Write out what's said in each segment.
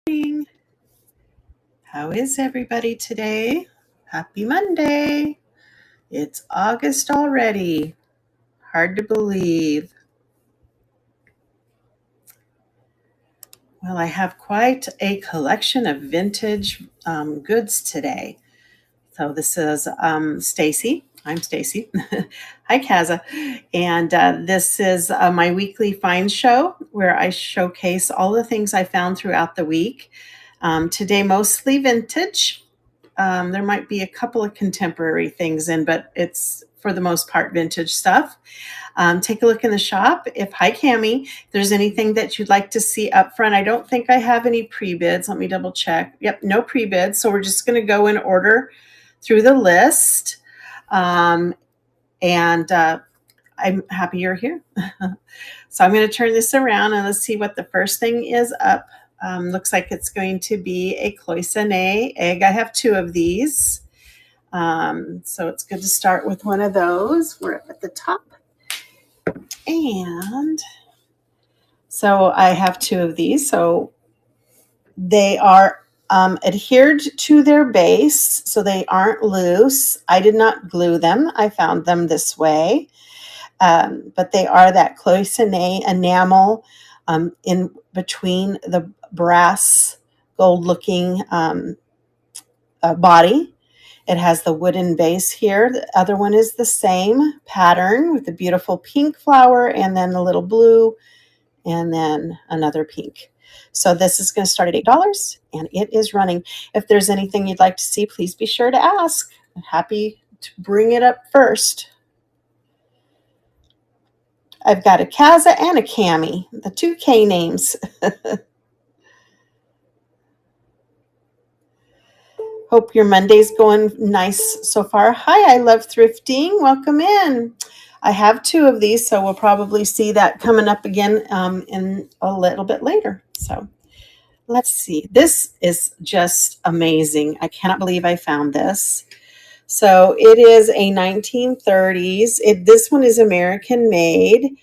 Morning. How is everybody today? Happy Monday. It's August already. Hard to believe. Well, I have quite a collection of vintage goods today. So this is Stacy. I'm Stacy. Hi, Kaza. And this is my weekly find show where I showcase all the things I found throughout the week. Today, mostly vintage. There might be a couple of contemporary things in, but it's for the most part vintage stuff. Take a look in the shop. Hi, Cami, if there's anything that you'd like to see up front. I don't think I have any pre-bids. Let me double check. Yep, no pre-bids. So we're just going to go in order through the list. And I'm happy you're here. So I'm going to turn this around and let's see what the first thing is up. Looks like it's going to be a cloisonne egg. I have two of these. So it's good to start with one of those. We're up at the top. And so I have two of these. So they are adhered to their base, so they aren't loose. I did not glue them. I found them this way. But they are that cloisonne enamel in between the brass gold-looking body. It has the wooden base here. The other one is the same pattern with the beautiful pink flower and then a little blue and then another pink. So this is going to start at $8 and it is running. If there's anything you'd like to see, please be sure to ask. I'm happy to bring it up first. I've got a Kaza and a Cami, the two K names. Hope your Monday's going nice so far. Hi, I love thrifting. Welcome in. I have two of these, so we'll probably see that coming up again in a little bit later. So let's see. This is just amazing. I cannot believe I found this. So it is a 1930s. This one is American made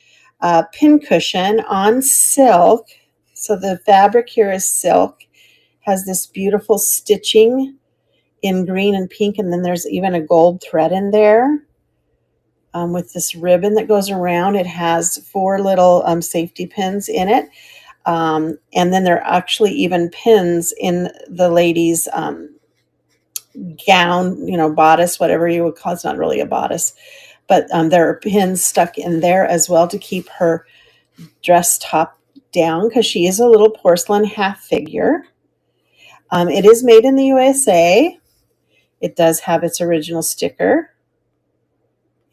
pincushion on silk. So the fabric here is silk. Has this beautiful stitching in green and pink, and then there's even a gold thread in there with this ribbon that goes around. It has four little safety pins in it, and then there are actually even pins in the lady's gown, bodice, whatever you would call it. It's not really a bodice, but there are pins stuck in there as well to keep her dress top down because she is a little porcelain half figure. It is made in the USA. It does have its original sticker.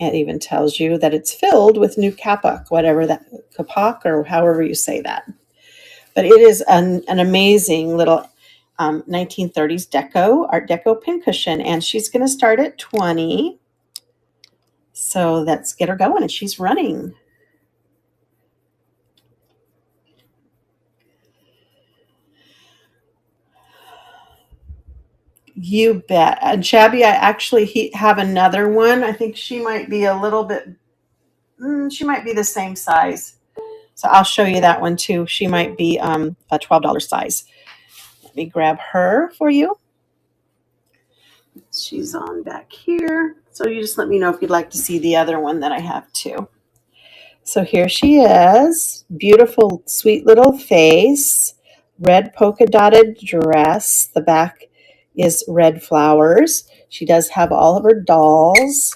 It even tells you that it's filled with new kapak, whatever that, kapak or however you say that. But it is an amazing little 1930s Art Deco pincushion, and she's going to start at $20. So let's get her going, and she's running. You bet. And Shabby, I actually have another one. I think she might be a little bit, she might be the same size. So I'll show you that one too. She might be a $12 size. Let me grab her for you. She's on back here. So you just let me know if you'd like to see the other one that I have too. So here she is. Beautiful, sweet little face. Red polka dotted dress. The back is red flowers. She does have all of her dolls.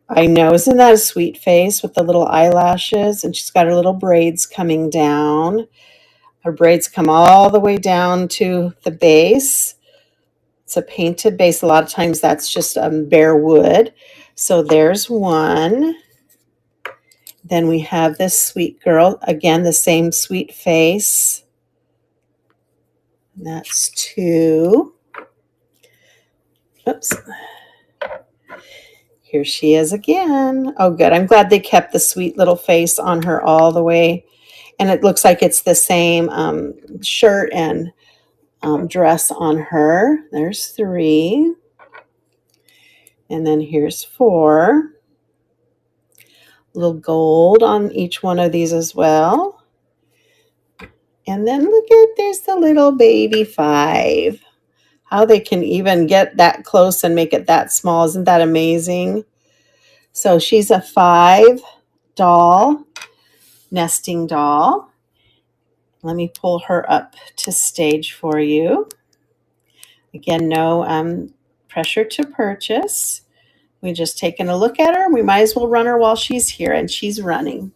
I know, isn't that a sweet face with the little eyelashes? And she's got her little braids coming down. Her braids come all the way down to the base. It's a painted base. A lot of times that's just bare wood. So there's one. Then we have this sweet girl. Again, the same sweet face. That's two. Oops. Here she is again. Oh, good. I'm glad they kept the sweet little face on her all the way. And it looks like it's the same shirt and dress on her. There's three. And then here's four. A little gold on each one of these as well. And then look at, there's the little baby 5. How they can even get that close and make it that small. Isn't that amazing? So she's a 5 doll, nesting doll. Let me pull her up to stage for you. Again, no pressure to purchase. We're just taking a look at her. We might as well run her while she's here, and she's running.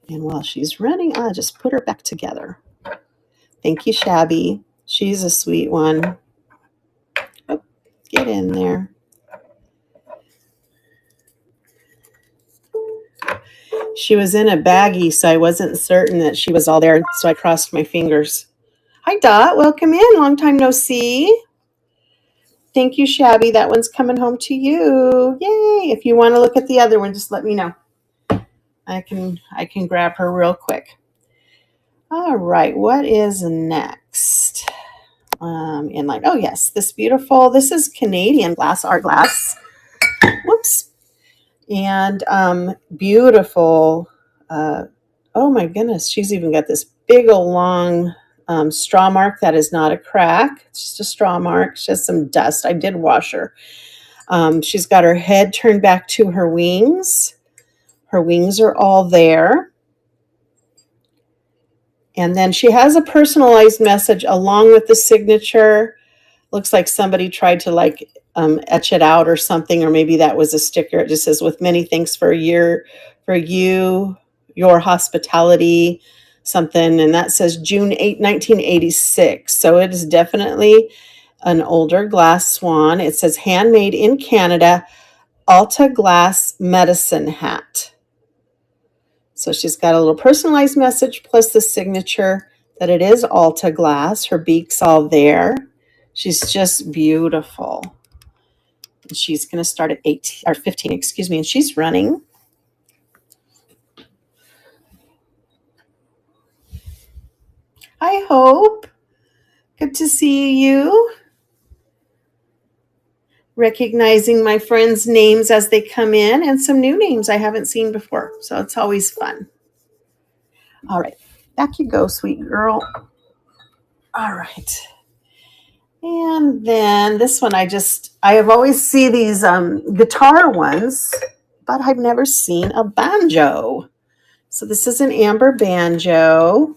And while she's running, I'll just put her back together. Thank you, Shabby. She's a sweet one. Oh, get in there. She was in a baggie, so I wasn't certain that she was all there, so I crossed my fingers. Hi, Dot. Welcome in. Long time no see. Thank you, Shabby. That one's coming home to you. Yay. If you want to look at the other one, just let me know. I can grab her real quick. All right. What is next? In line. Oh, yes. This is Canadian glass, art glass. Whoops. And beautiful. Oh, my goodness. She's even got this big old long straw mark that is not a crack. It's just a straw mark. She has some dust. I did wash her. She's got her head turned back to her wings. Her wings are all there. And then she has a personalized message along with the signature. Looks like somebody tried to etch it out or something, or maybe that was a sticker. It just says, with many thanks for you, your hospitality, something. And that says June 8, 1986. So it is definitely an older glass swan. It says handmade in Canada, Alta Glass medicine hat. So she's got a little personalized message plus the signature that it is Alta Glass. Her beak's all there. She's just beautiful. And she's going to start at 15, and she's running. Hi, Hope. Good to see you. Recognizing my friends' names as they come in and some new names I haven't seen before. So it's always fun. All right. Back you go, sweet girl. All right. And then this one, I have always see these guitar ones, but I've never seen a banjo. So this is an amber banjo.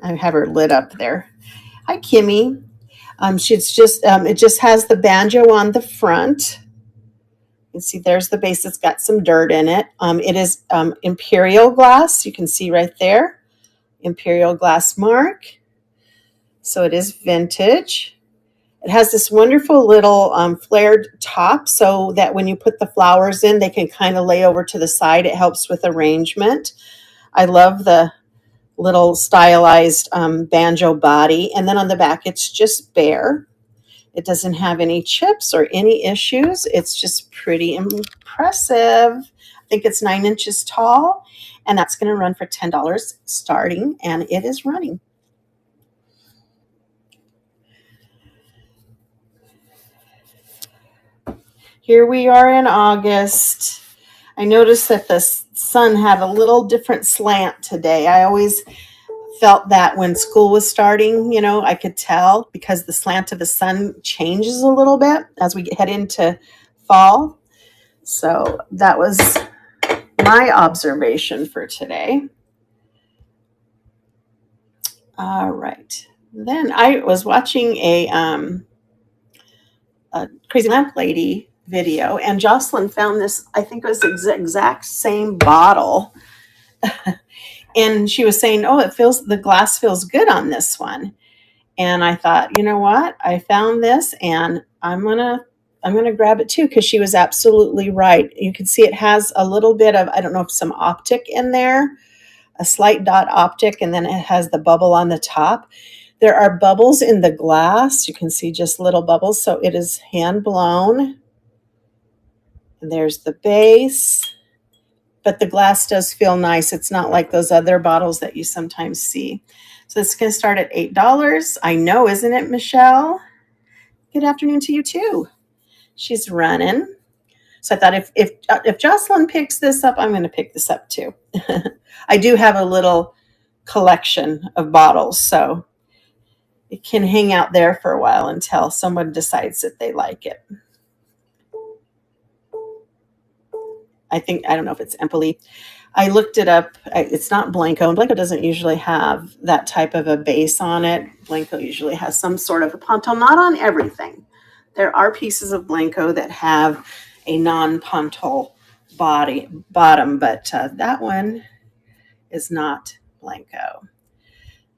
I have her lit up there. Hi, Kimmy. It just has the banjo on the front. You can see there's the base. It's got some dirt in it. It is imperial glass. You can see right there, imperial glass mark. So it is vintage. It has this wonderful little flared top so that when you put the flowers in, they can kind of lay over to the side. It helps with arrangement. I love the little stylized banjo body. And then on the back, it's just bare. It doesn't have any chips or any issues. It's just pretty impressive. I think it's 9 inches tall, and that's going to run for $10 starting, and it is running. Here we are in August. I noticed that the sun had a little different slant today. I always felt that when school was starting, I could tell because the slant of the sun changes a little bit as we head into fall. So that was my observation for today. All right. Then I was watching a Crazy Lamp Lady video, and Jocelyn found this, I think it was the exact same bottle. And she was saying, oh, the glass feels good on this one. And I thought, you know what? I found this and I'm going to grab it too, because she was absolutely right. You can see it has a little bit of, I don't know if some optic in there, a slight dot optic, and then it has the bubble on the top. There are bubbles in the glass. You can see just little bubbles. So it is hand blown. And there's the base. But the glass does feel nice. It's not like those other bottles that you sometimes see. So it's going to start at $8. I know, isn't it, Michelle? Good afternoon to you too. She's running. So I thought if Jocelyn picks this up, I'm going to pick this up too. I do have a little collection of bottles, so it can hang out there for a while until someone decides that they like it. I don't know if it's Empoli. I looked it up. It's not Blanco, and Blanco doesn't usually have that type of a base on it. Blanco usually has some sort of a ponton, not on everything. There are pieces of Blanco that have a non-ponton bottom, but that one is not Blanco.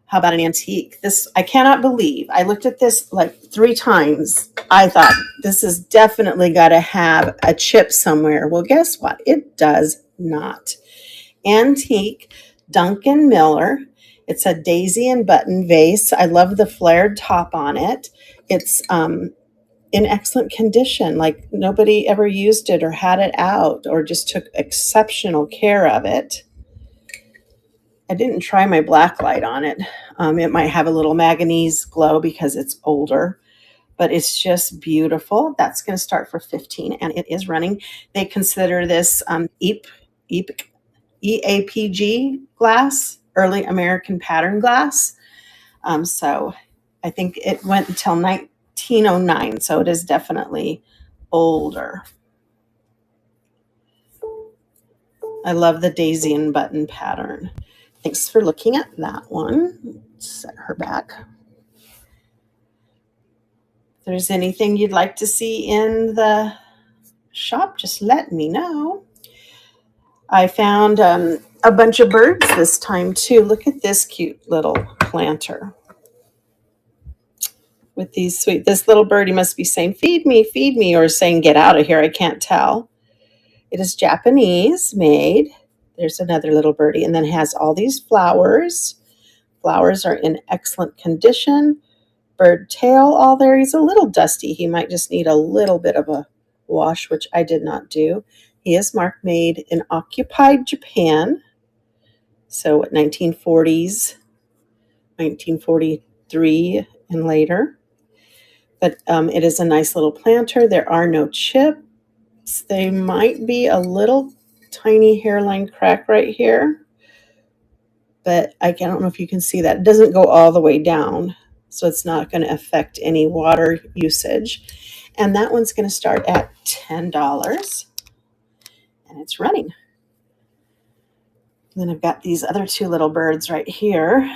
How about an antique? This, I cannot believe. I looked at this like 3 times. I thought this has definitely got to have a chip somewhere. Well, guess what? It does not. Antique Duncan Miller. It's a daisy and button vase. I love the flared top on it. It's in excellent condition. Like nobody ever used it or had it out or just took exceptional care of it. I didn't try my black light on it. It might have a little manganese glow because it's older, but it's just beautiful. That's going to start for 15 and it is running. They consider this EAPG glass, early American pattern glass. So I think it went until 1909, so it is definitely older. I love the daisy and button pattern. Thanks for looking at that one. Set her back. If there's anything you'd like to see in the shop, just let me know. I found a bunch of birds this time too. Look at this cute little planter with these sweet. This little birdie must be saying, feed me, or saying, get out of here. I can't tell. It is Japanese made. There's another little birdie, and then it has all these flowers. Flowers are in excellent condition. Bird tail all there. He's a little dusty. He might just need a little bit of a wash, which I did not do. He is marked made in occupied Japan. So 1940s, 1943 and later. But it is a nice little planter. There are no chips. They might be a little tiny hairline crack right here, but I don't know if you can see that. It doesn't go all the way down, so it's not going to affect any water usage. And that one's going to start at $10, and it's running. And then I've got these other 2 little birds right here.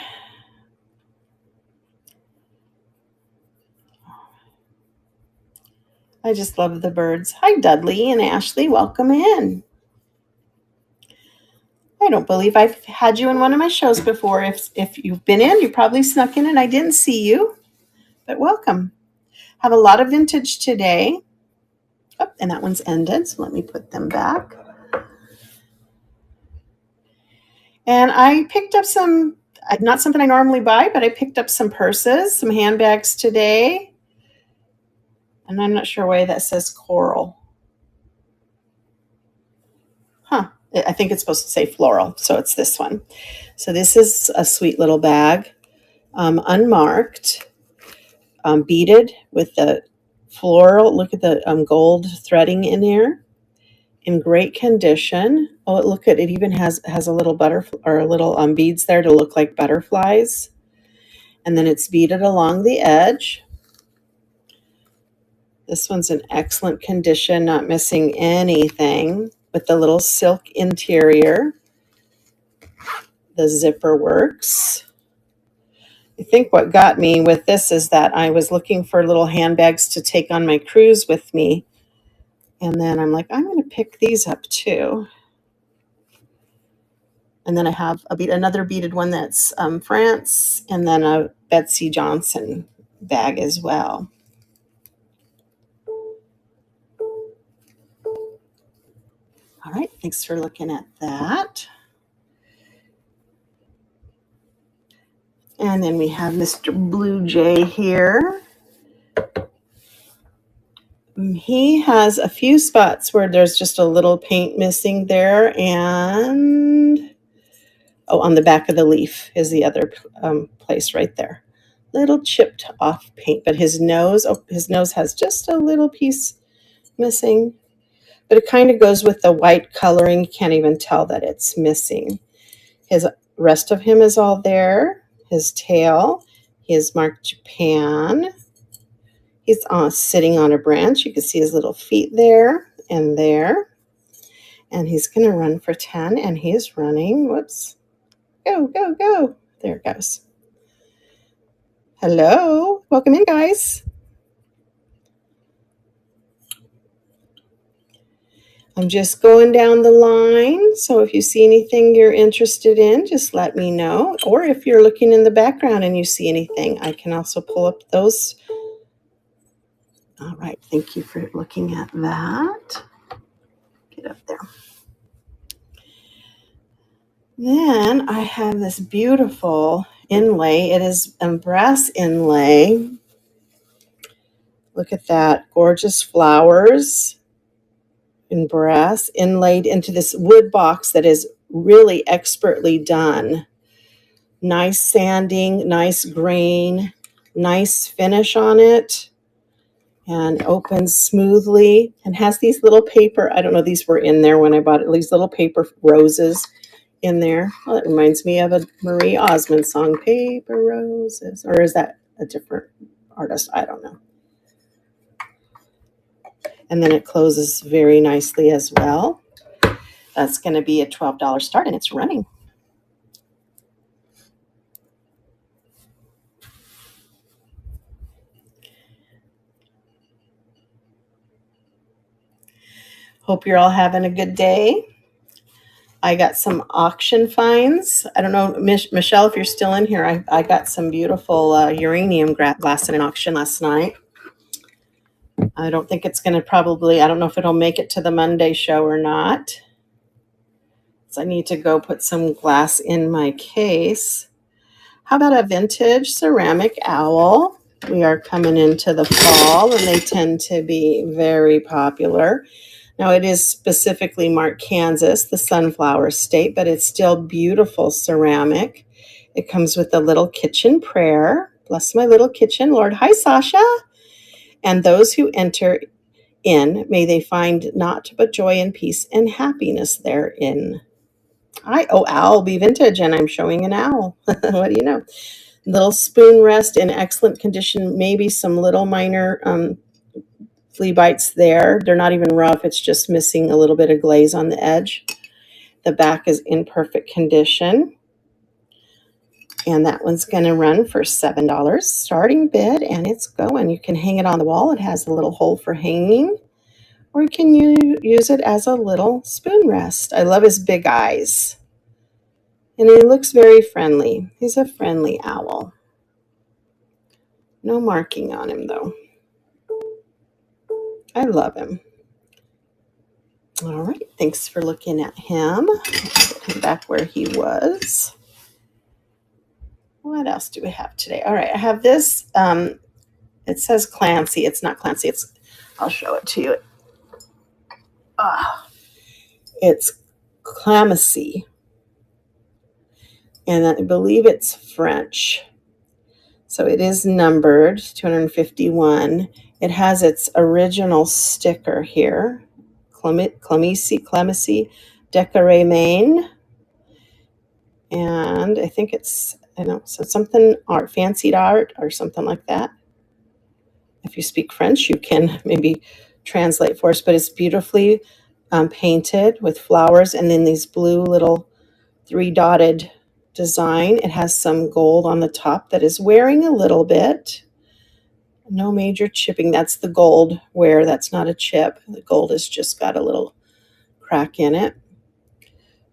I just love the birds. Hi, Dudley and Ashley. Welcome in. I don't believe I've had you in one of my shows before. If you've been in, you probably snuck in and I didn't see you. But welcome. Have a lot of vintage today. Oh, and that one's ended, so let me put them back. And I picked up some, not something I normally buy, but I picked up some purses, some handbags today. And I'm not sure why that says coral. Huh. I think it's supposed to say floral, so it's this one. So this is a sweet little bag, unmarked, beaded with the floral. Look at the gold threading in there, in great condition. Oh, look at it! Even has a little butterfly or a little beads there to look like butterflies, and then it's beaded along the edge. This one's in excellent condition, not missing anything, with the little silk interior. The zipper works. I think what got me with this is that I was looking for little handbags to take on my cruise with me. And then I'm like, I'm going to pick these up too. And then I have another beaded one that's France, and then a Betsy Johnson bag as well. All right, thanks for looking at that. And then we have Mr. Blue Jay here. He has a few spots where there's just a little paint missing there, and on the back of the leaf is the other place right there. Little chipped off paint, but his nose has just a little piece missing. but it kind of goes with the white coloring. You can't even tell that it's missing. His rest of him is all there. His tail, he is marked Japan. He's sitting on a branch. You can see his little feet there and there. And he's going to run for 10, and he's running. Whoops. Go, go, go. There it goes. Hello. Welcome in, guys. I'm just going down the line. So if you see anything you're interested in, just let me know. Or if you're looking in the background and you see anything, I can also pull up those. All right. Thank you for looking at that. Get up there. Then I have this beautiful inlay. It is a brass inlay. Look at that. Gorgeous flowers in brass inlaid into this wood box that is really expertly done. Nice sanding, nice grain, nice finish on it, and opens smoothly and has these little paper, I don't know, these were in there when I bought it, these little paper roses in there. Well, it reminds me of a Marie Osmond song, Paper Roses, or is that a different artist? I don't know. And then it closes very nicely as well. That's going to be a $12 start, and it's running. Hope you're all having a good day. I got some auction finds. I don't know, Michelle, if you're still in here, I got some beautiful uranium glass in an auction last night. I don't think it's going to I don't know if it'll make it to the Monday show or not. So I need to go put some glass in my case. How about a vintage ceramic owl? We are coming into the fall, and they tend to be very popular. Now, it is specifically marked Kansas, the sunflower state, but it's still beautiful ceramic. It comes with a little kitchen prayer. Bless my little kitchen, Lord. Hi, Sasha. And those who enter in, may they find naught but joy and peace and happiness therein. Owl be vintage, and I'm showing an owl. What do you know? Little spoon rest in excellent condition. Maybe some little minor flea bites there. They're not even rough. It's just missing a little bit of glaze on the edge. The back is in perfect condition. And that one's going to run for $7 starting bid, and it's going. You can hang it on the wall. It has a little hole for hanging, or you can use it as a little spoon rest. I love his big eyes. And he looks very friendly. He's a friendly owl. No marking on him, though. I love him. All right. Thanks for looking at him. Get him back where he was. What else do we have today? All right. I have this. It says Clancy. It's not Clancy. I'll show it to you. It's Clamacy. And I believe it's French. So it is numbered 251. It has its original sticker here. Clamacy, Decoré, Maine. And I think it's, so something art, fancied art or something like that. If you speak French, you can maybe translate for us, but it's beautifully painted with flowers and then these blue little 3-dotted design. It has some gold on the top that is wearing a little bit. No major chipping. That's the gold wear. That's not a chip. The gold has just got a little crack in it,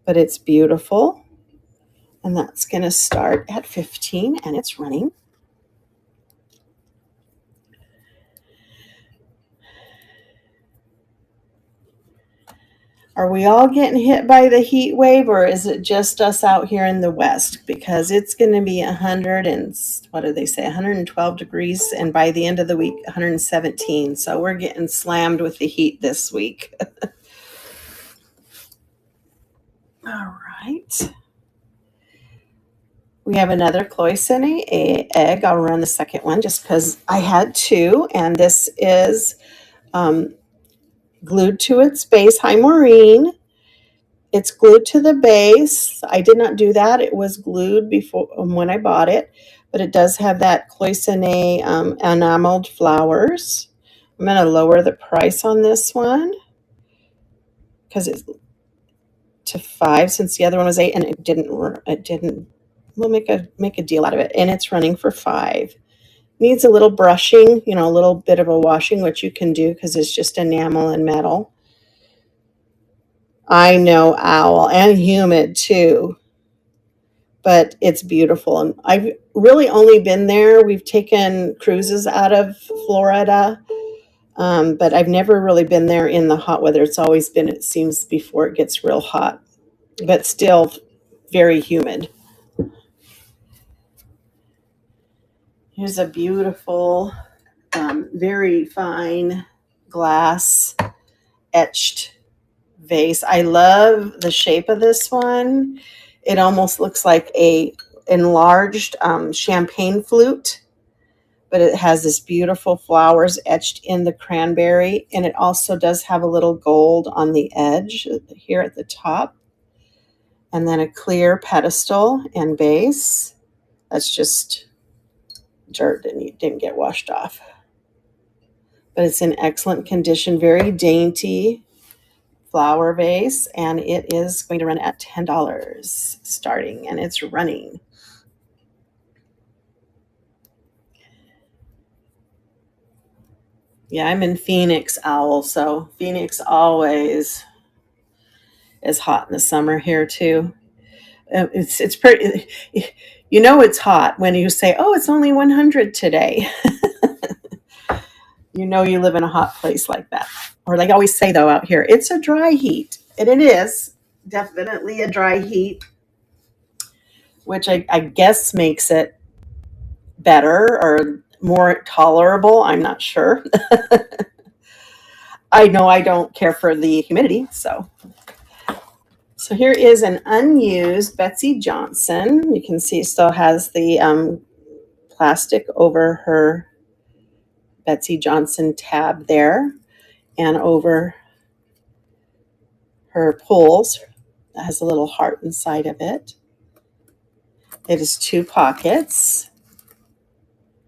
but it's beautiful. And that's going to start at 15, and it's running. Are we all getting hit by the heat wave, or is it just us out here in the West? Because it's going to be 112 degrees, and by the end of the week, 117. So we're getting slammed with the heat this week. All right. We have another cloisonne egg. I'll run the second one just because I had two, and this is glued to its base. Hi, Maureen. It's glued to the base. I did not do that. It was glued before when I bought it, but it does have that cloisonne enameled flowers. I'm going to lower the price on this one because it's to 5 since the other one was 8, and it didn't. We'll make a deal out of it, and it's running for 5. Needs a little brushing, a little bit of a washing, which you can do because it's just enamel and metal. I know, owl, and humid too, but it's beautiful. And I've really only been there. We've taken cruises out of Florida, but I've never really been there in the hot weather. It's always been, it seems, before it gets real hot, but still very humid. Here's a beautiful, very fine glass etched vase. I love the shape of this one. It almost looks like a enlarged champagne flute, but it has this beautiful flowers etched in the cranberry, and it also does have a little gold on the edge here at the top, and then a clear pedestal and base. That's just dirt and didn't get washed off, but it's in excellent condition, very dainty flower vase, and it is going to run at $10 starting, and it's running. Yeah, I'm in Phoenix, owl, so Phoenix always is hot in the summer here too. It's pretty. It's hot when you say, "Oh, it's only 100 today." You live in a hot place like that. Or they always say, though, out here, it's a dry heat. And it is definitely a dry heat, which I guess makes it better or more tolerable. I'm not sure. I know I don't care for the humidity. So here is an unused Betsy Johnson. You can see it still has the plastic over her Betsy Johnson tab there, and over her pulls that has a little heart inside of it. It is 2 pockets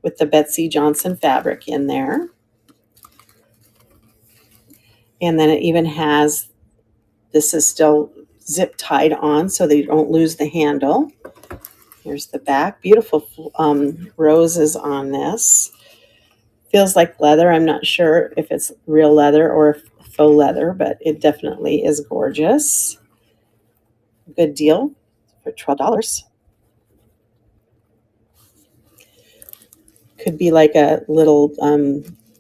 with the Betsy Johnson fabric in there. And then it even has, this is still zip tied on so they don't lose the handle. Here's the back. Beautiful roses on this. Feels like leather. I'm not sure if it's real leather or faux leather, but it definitely is gorgeous. Good deal for $12. Could be like a little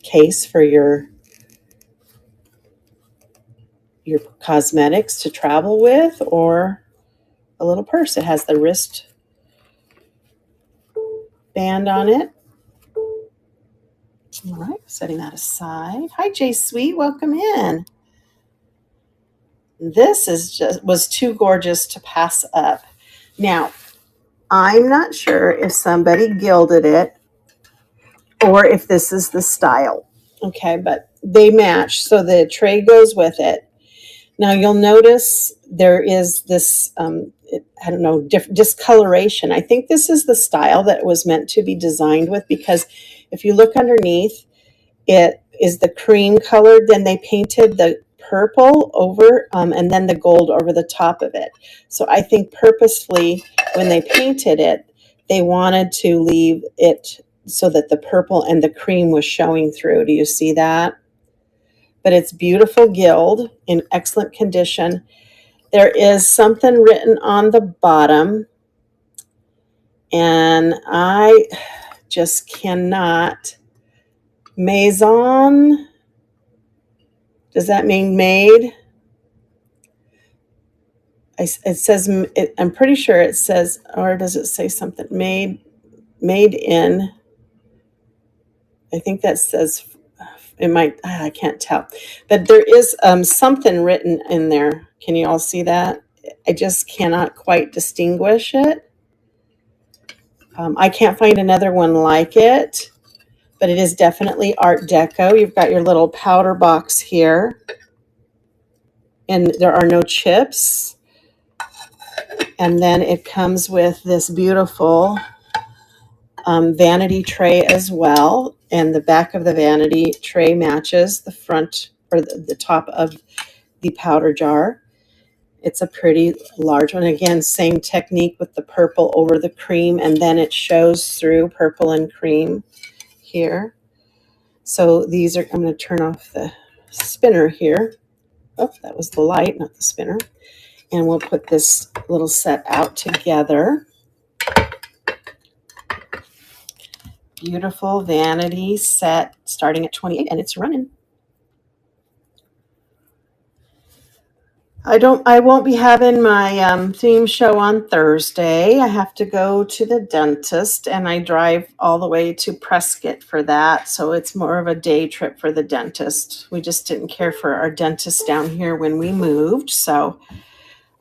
case for your cosmetics to travel with, or a little purse. It has the wrist band on it. All right, setting that aside. Hi, Jay Sweet, welcome in. This was too gorgeous to pass up. Now, I'm not sure if somebody gilded it or if this is the style. Okay, but they match, so the tray goes with it. Now you'll notice there is this, discoloration. I think this is the style that it was meant to be designed with, because if you look underneath, it is the cream colored, then they painted the purple over and then the gold over the top of it. So I think purposefully when they painted it, they wanted to leave it so that the purple and the cream was showing through. Do you see that? But it's beautiful gild in excellent condition. There is something written on the bottom, and I just cannot. Maison. Does that mean made? It says, I'm pretty sure it says, or does it say something? Made in. I think that says, it might, I can't tell. But there is something written in there. Can you all see that? I just cannot quite distinguish it. I can't find another one like it, but it is definitely Art Deco. You've got your little powder box here. and there are no chips. And then it comes with this beautiful vanity tray as well. And the back of the vanity tray matches the front or the top of the powder jar. It's a pretty large one. Again, same technique with the purple over the cream, and then it shows through purple and cream here. So these are, I'm going to turn off the spinner here. Oh, that was the light, not the spinner. And we'll put this little set out together. Beautiful vanity set starting at $28, and it's running. I won't be having my theme show on Thursday. I have to go to the dentist, and I drive all the way to Prescott for that. So it's more of a day trip for the dentist. We just didn't care for our dentist down here when we moved. So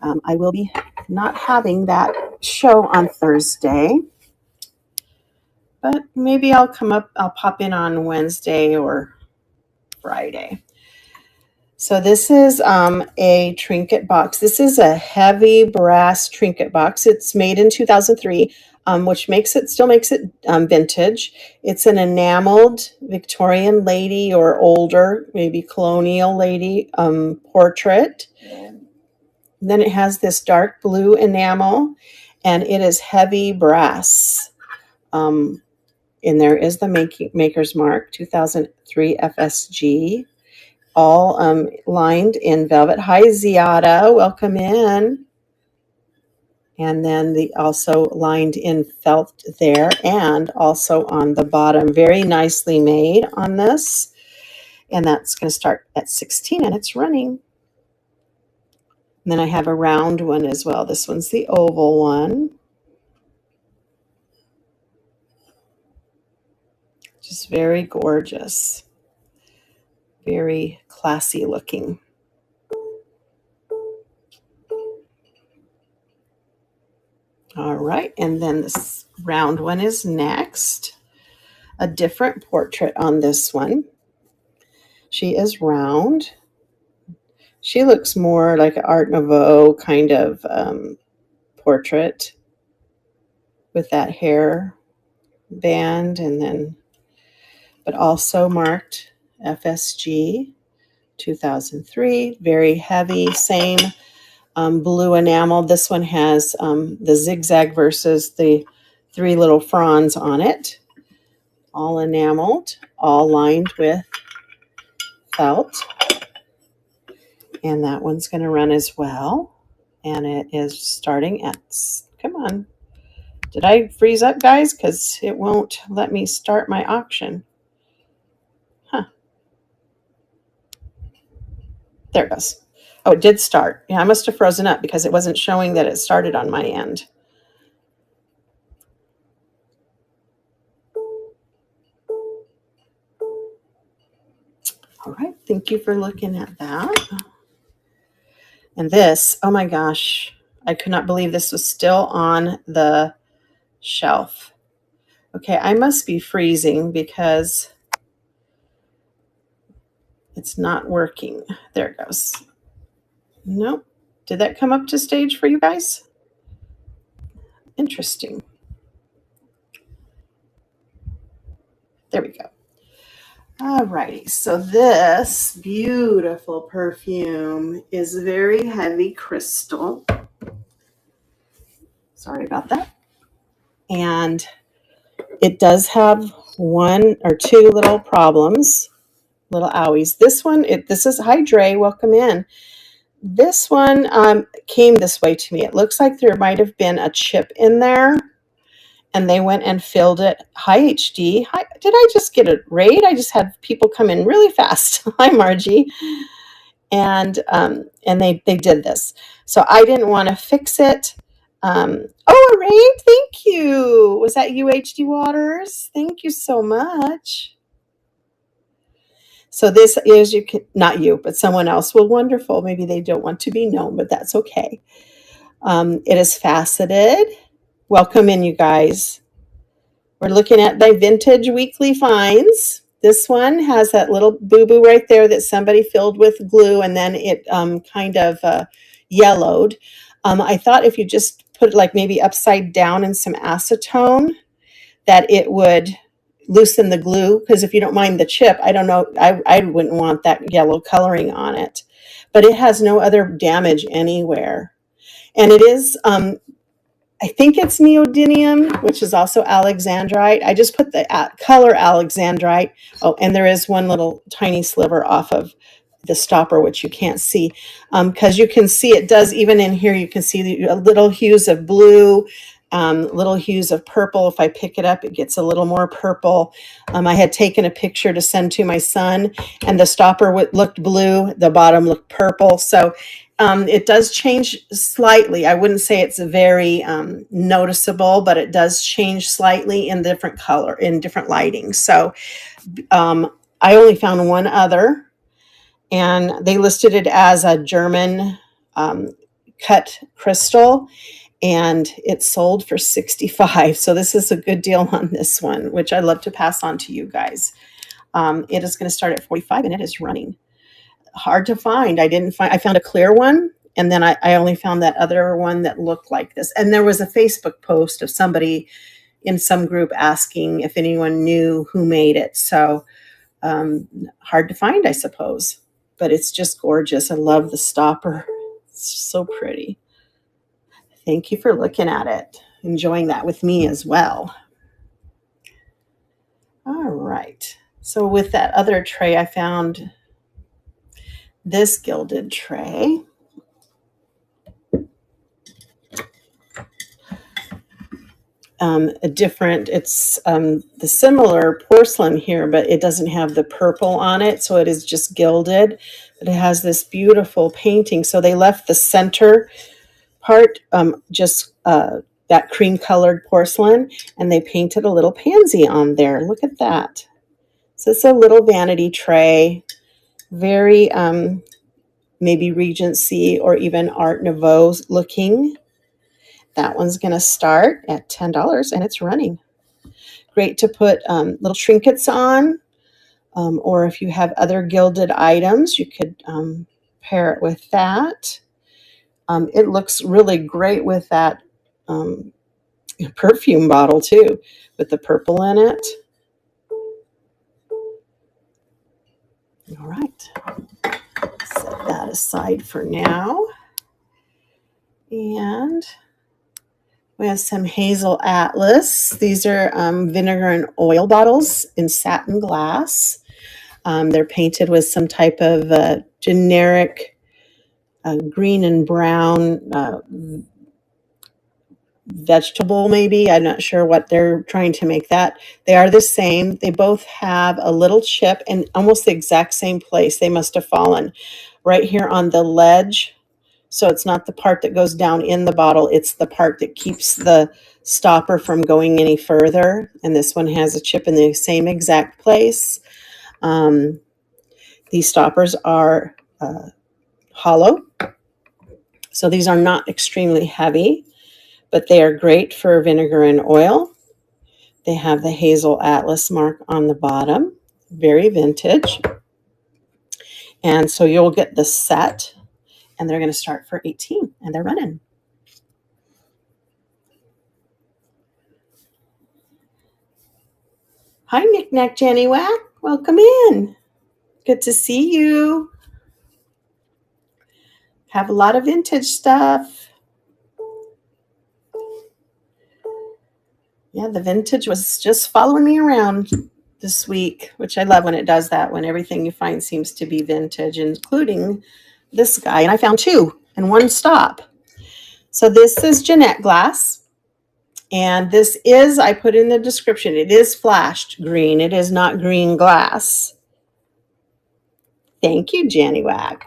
I will be not having that show on Thursday. But maybe I'll pop in on Wednesday or Friday. So this is a trinket box. This is a heavy brass trinket box. It's made in 2003, which still makes it vintage. It's an enameled Victorian lady or older, maybe colonial lady portrait. Then it has this dark blue enamel, and it is heavy brass. And there is the maker's mark, 2003 FSG. All lined in velvet. Hi, Ziada. Welcome in. And then also lined in felt there and also on the bottom. Very nicely made on this. And that's going to start at $16, and it's running. And then I have a round one as well. This one's the oval one. Just very gorgeous. Very classy looking. All right, and then this round one is next. A different portrait on this one. She is round. She looks more like an Art Nouveau kind of portrait with that hair band, and then, but also marked FSG 2003. Very heavy, same blue enamel. This one has the zigzag versus the three little fronds on it. All enameled, all lined with felt. And that one's going to run as well. And it is starting at, come on. Did I freeze up, guys? Because it won't let me start my auction. Huh. There it goes. Oh, it did start. Yeah, I must have frozen up because it wasn't showing that it started on my end. All right. Thank you for looking at that. And this, oh my gosh, I could not believe this was still on the shelf. Okay, I must be freezing because it's not working. There it goes. Nope. Did that come up to stage for you guys? Interesting. There we go. All righty. So this beautiful perfume is very heavy crystal. Sorry about that. And it does have one or two little problems, little owies. This one, this is, hi Dre, welcome in. This one came this way to me. It looks like there might have been a chip in there, and they went and filled it. Hi, HD. Hi, did I just get a raid? I just had people come in really fast. Hi, Margie. And they did this. So I didn't want to fix it. Oh, a raid. Thank you. Was that you, HD Waters? Thank you so much. So this is, you can, not you, but someone else. Well, wonderful. Maybe they don't want to be known, but that's okay. It is faceted. Welcome in, you guys. We're looking at the vintage weekly finds. This one has that little boo-boo right there that somebody filled with glue, and then it kind of yellowed. I thought if you just put it like maybe upside down in some acetone, that it would loosen the glue, because if you don't mind the chip, I don't know, I wouldn't want that yellow coloring on it. But it has no other damage anywhere. And it is I think it's neodymium, which is also alexandrite. I just put the color alexandrite. Oh, and there is one little tiny sliver off of the stopper, which you can't see, because you can see it does, even in here, you can see the little hues of blue, little hues of purple. If I pick it up, it gets a little more purple. I had taken a picture to send to my son, and the stopper looked blue, the bottom looked purple. So it does change slightly. I wouldn't say it's very noticeable, but it does change slightly in different color, in different lighting. So I only found one other, and they listed it as a German cut crystal, and it sold for $65. So this is a good deal on this one, which I love to pass on to you guys. It is going to start at $45, and it is running. Hard to find. I found a clear one, and then I only found that other one that looked like this. And there was a Facebook post of somebody in some group asking if anyone knew who made it. So hard to find, I suppose, but it's just gorgeous. I love the stopper. It's so pretty. Thank you for looking at it, enjoying that with me as well. All right. So with that other tray, I found this gilded tray. It's the similar porcelain here, but it doesn't have the purple on it, so it is just gilded. But it has this beautiful painting. So they left the center part just that cream colored porcelain, and they painted a little pansy on there. Look at that. So it's a little vanity tray, very maybe Regency or even Art Nouveau looking. That one's going to start at $10, and it's running. Great to put little trinkets on, or if you have other gilded items, you could pair it with that. It looks really great with that perfume bottle too, with the purple in it. All right, set that aside for now. And we have some Hazel Atlas. These are vinegar and oil bottles in satin glass. They're painted with some type of generic green and brown vegetable, maybe. I'm not sure what they're trying to make that. They are the same. They both have a little chip in almost the exact same place. They must have fallen right here on the ledge. So it's not the part that goes down in the bottle. It's the part that keeps the stopper from going any further. And this one has a chip in the same exact place. These stoppers are hollow. So these are not extremely heavy, but they are great for vinegar and oil. They have the Hazel Atlas mark on the bottom. Very vintage. And so you'll get the set, and they're going to start for $18, and they're running. Hi, Knick Knack Jenny Whack. Welcome in. Good to see you. Have a lot of vintage stuff. Yeah, the vintage was just following me around this week, which I love when it does that, when everything you find seems to be vintage, including this guy. And I found two in one stop. So this is Jeanette glass. And this is, I put in the description, it is flashed green. It is not green glass. Thank you, Janny Wag.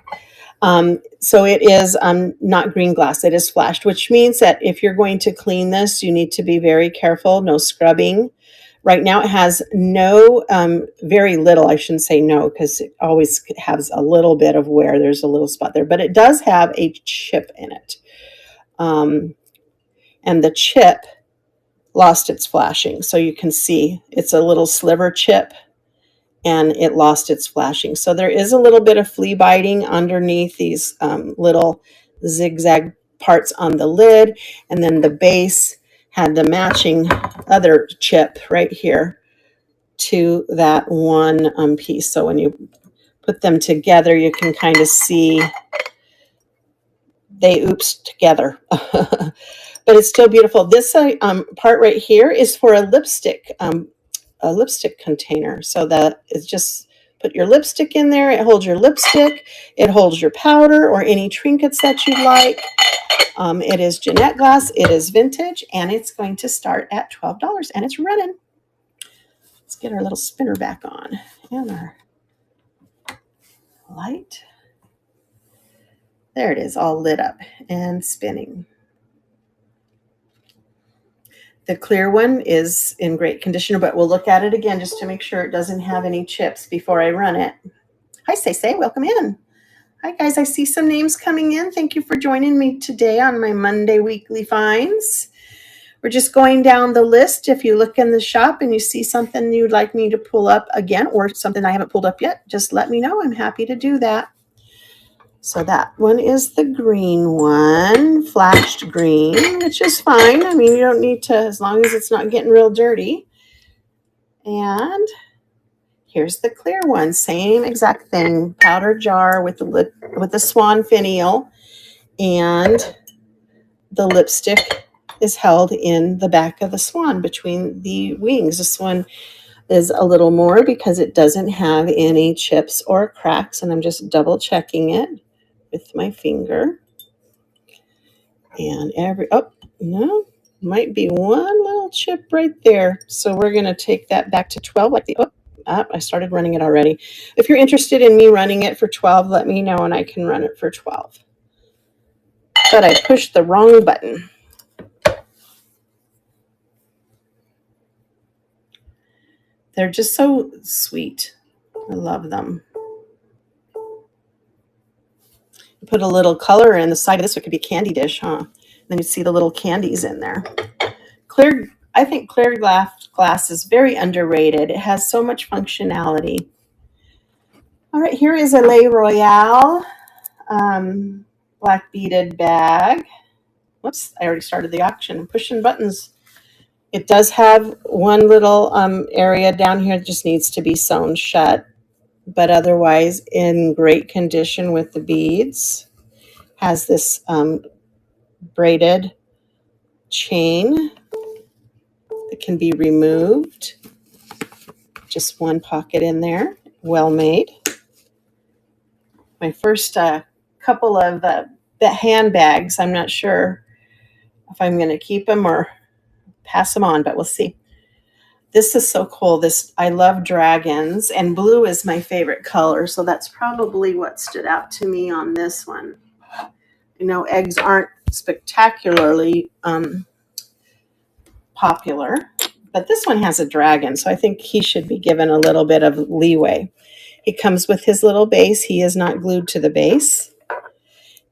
So it is not green glass. It is flashed, which means that if you're going to clean this, you need to be very careful. No scrubbing. Right now it has no, very little, I shouldn't say no, because it always has a little bit of wear. There's a little spot there, but it does have a chip in it. And the chip lost its flashing. So you can see it's a little sliver chip, and it lost its flashing. So there is a little bit of flea biting underneath these little zigzag parts on the lid. And then the base had the matching other chip right here to that one piece. So when you put them together, you can kind of see they oops together. But it's still beautiful. This part right here is for a lipstick container. So that is just put your lipstick in there. It holds your lipstick. It holds your powder or any trinkets that you like. It is Jeanette glass. It is vintage, and it's going to start at $12, and it's running. Let's get our little spinner back on and our light. There it is, all lit up and spinning. The clear one is in great condition, but we'll look at it again just to make sure it doesn't have any chips before I run it. Hi, Say, welcome in. Hi, guys. I see some names coming in. Thank you for joining me today on my Monday weekly finds. We're just going down the list. If you look in the shop and you see something you'd like me to pull up again or something I haven't pulled up yet, just let me know. I'm happy to do that. So that one is the green one, flashed green, which is fine. I mean, you don't need to, as long as it's not getting real dirty. And here's the clear one, same exact thing, powder jar with the swan finial, and the lipstick is held in the back of the swan between the wings. This one is a little more because it doesn't have any chips or cracks, and I'm just double checking it with my finger. And no, might be one little chip right there. So we're going to take that back to 12. I started running it already. If you're interested in me running it for 12, let me know and I can run it for 12. But I pushed the wrong button. They're just so sweet. I love them. Put a little color in the side of this. It could be a candy dish, huh? Then you see the little candies in there. I think clear glass is very underrated. It has so much functionality. All right, here is a Le Royale black beaded bag. Whoops, I already started the auction. I'm pushing buttons. It does have one little area down here that just needs to be sewn shut, but otherwise in great condition with the beads. Has this braided chain that can be removed. Just one pocket in there, well made. My first couple of the handbags, I'm not sure if I'm going to keep them or pass them on, but we'll see. This is so cool. I love dragons, and blue is my favorite color, so that's probably what stood out to me on this one. You know, eggs aren't spectacularly popular, but this one has a dragon, so I think he should be given a little bit of leeway. He comes with his little base. He is not glued to the base.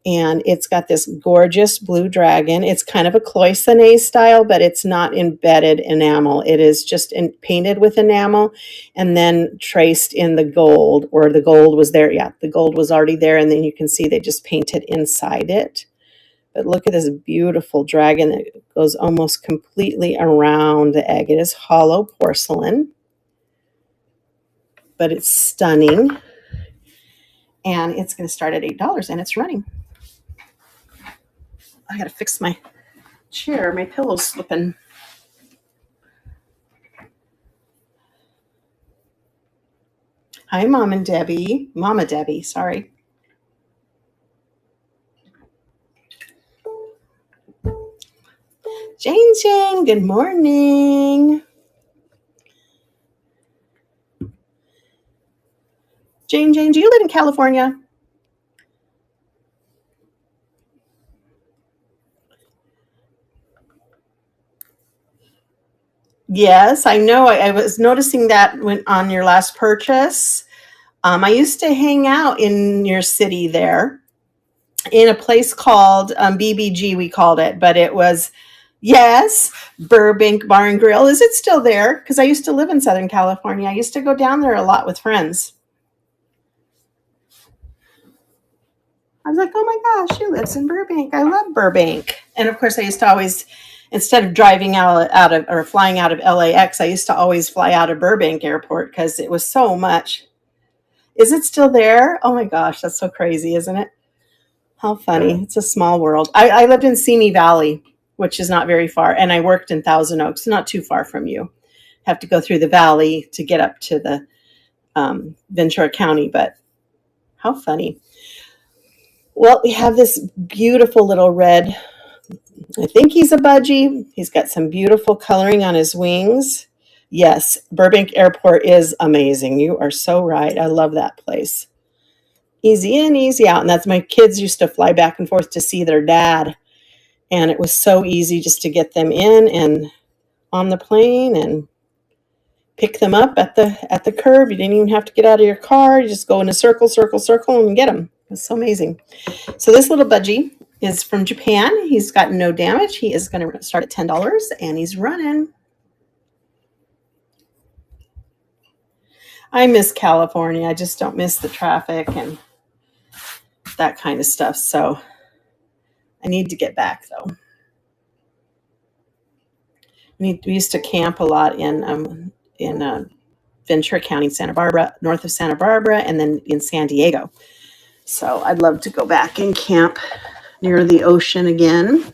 And it's got this gorgeous blue dragon. It's kind of a cloisonne style, but it's not embedded enamel. It is just painted with enamel and then traced in the gold, or the gold was there. Yeah, the gold was already there, and then you can see they just painted inside it. But look at this beautiful dragon that goes almost completely around the egg. It is hollow porcelain, but it's stunning. And it's going to start at $8, and it's running. I got to fix my chair. My pillow's slipping. Hi, Mama Debbie, sorry. Jane, good morning. Jane, do you live in California? Yes, I know. I was noticing that on your last purchase. I used to hang out in your city there in a place called BBG, we called it, but it was Yes, Burbank Bar and Grill. Is it still there? Because I used to live in Southern California. I used to go down there a lot with friends. I was like, oh my gosh, she lives in Burbank. I love Burbank. And of course, I used to always, instead of driving out of or flying out of LAX, I used to always fly out of Burbank Airport because it was so much. Is it still there? Oh my gosh, that's so crazy, isn't it? How funny. It's a small world. I lived in Simi Valley, which is not very far, and I worked in Thousand Oaks, not too far from you. Have to go through the valley to get up to the Ventura County, but how funny. Well, we have this beautiful little red. I think he's a budgie. He's got some beautiful coloring on his wings. Yes, Burbank Airport is amazing. You are so right. I love that place. Easy in, easy out. And that's my kids used to fly back and forth to see their dad. And it was so easy just to get them in and on the plane and pick them up at the curb. You didn't even have to get out of your car. You just go in a circle, circle, circle and get them. It's so amazing. So this little budgie is from Japan. He's got no damage. He is going to start at $10 and he's running. I miss California. I just don't miss the traffic and that kind of stuff. So I need to get back though. We used to camp a lot in Ventura County, Santa Barbara, north of Santa Barbara, and then in San Diego. So I'd love to go back and camp near the ocean again.